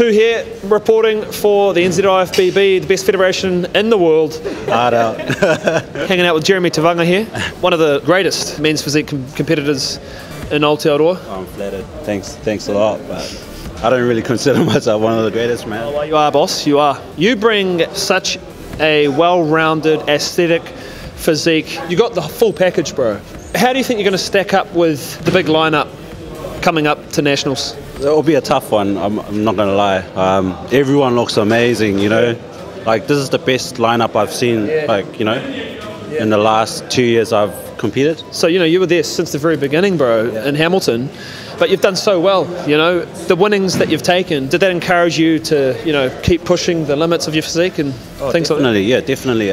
Two here reporting for the NZIFBB, the best federation in the world. Hard out. Hanging out with Jeremy Tevaga here, one of the greatest men's physique competitors in Aotearoa. I'm flattered. Thanks a lot, but I don't really consider myself one of the greatest, man. Oh, well, you are, boss, you are. You bring such a well-rounded, aesthetic physique. You got the full package, bro. How do you think you're going to stack up with the big lineup coming up to Nationals? It'll be a tough one, I'm not going to lie. Everyone looks amazing, you know. Like, this is the best lineup I've seen, in the last 2 years I've competed. So, you were there since the very beginning, bro, in Hamilton, but you've done so well, The winnings that you've taken, did that encourage you to, keep pushing the limits of your physique and things like that? Yeah, definitely.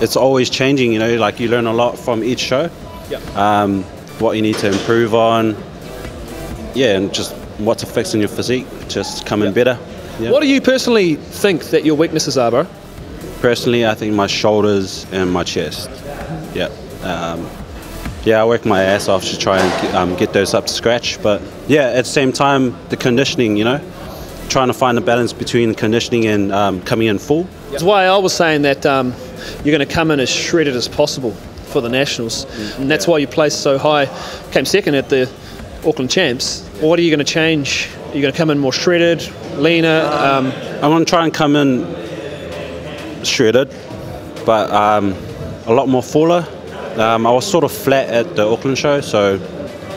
It's always changing, like you learn a lot from each show. Yeah. What you need to improve on. Yeah, and just what to fix in your physique, just coming better. Yeah. What do you personally think that your weaknesses are, bro? Personally, I think my shoulders and my chest. Yeah. I work my ass off to try and get those up to scratch. But yeah, at the same time, the conditioning, trying to find a balance between conditioning and coming in full. That's why I was saying that you're going to come in as shredded as possible for the Nationals, and that's why you placed so high. Came second at the Auckland Champs. What are you going to change? Are you going to come in more shredded, leaner? I'm going to try and come in shredded, but a lot more fuller. I was sort of flat at the Auckland show, so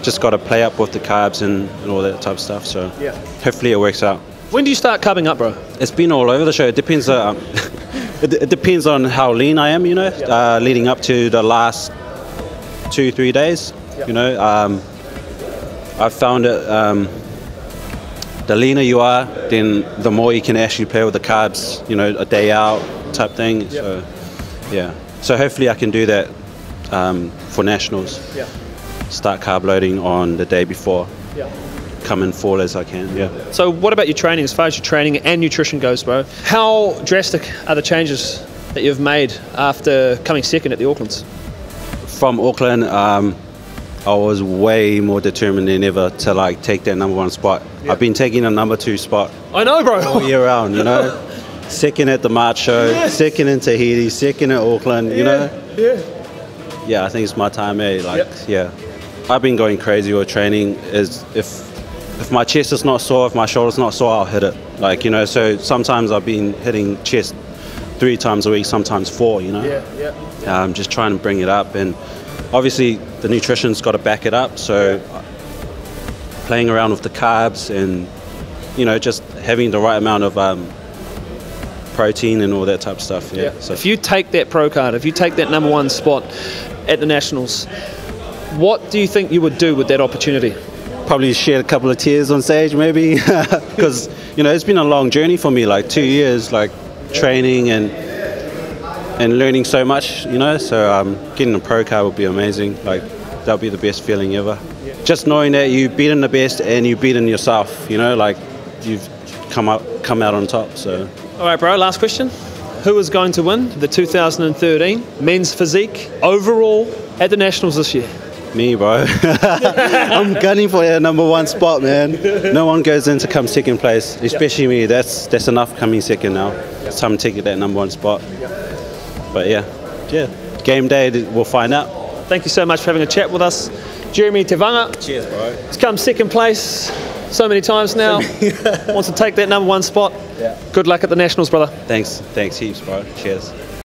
just got to play up with the carbs and all that type of stuff. So hopefully it works out. When do you start carbing up, bro? It's been all over the show. It depends. It depends on how lean I am, leading up to the last 2-3 days. I've found it, the leaner you are, then the more you can actually play with the carbs, a day out type thing. Yep. So, yeah. So hopefully I can do that for Nationals. Yeah. Start carb loading on the day before. Yeah. Come in full as I can, yeah. So what about your training, as far as your training and nutrition goes, bro? How drastic are the changes that you've made after coming second at the Aucklands? From Auckland, I was way more determined than ever to take that #1 spot. Yeah. I've been taking a #2 spot. I know, bro. All year round, Second at the March show, second in Tahiti, second at Auckland, Yeah. Yeah, I think it's my time, yeah. I've been going crazy with training. If my chest is not sore, if my shoulder's not sore, I'll hit it. So sometimes I've been hitting chest 3 times a week, sometimes 4, just trying to bring it up. And obviously the nutrition's got to back it up, so playing around with the carbs and just having the right amount of protein and all that type of stuff. Yeah. So if you take that pro card, if you take that #1 spot at the Nationals, what do you think you would do with that opportunity? Probably shed a couple of tears on stage, maybe, because it's been a long journey for me, 2 years, training and learning so much, so getting a pro card would be amazing. That'll be the best feeling ever. Yeah. Just knowing that you've beaten the best and you've beaten yourself, you've come out on top. So. All right, bro, last question. Who is going to win the 2013 Men's Physique overall at the Nationals this year? Me, bro. I'm gunning for that #1 spot, man. No one goes in to come second place, especially me. That's enough coming second now. It's time to take that #1 spot. But yeah, game day, we'll find out. Thank you so much for having a chat with us, Jeremy Tevaga. Cheers, bro. He's come second place so many times now. Wants to take that #1 spot. Yeah. Good luck at the Nationals, brother. Thanks heaps, bro. Cheers.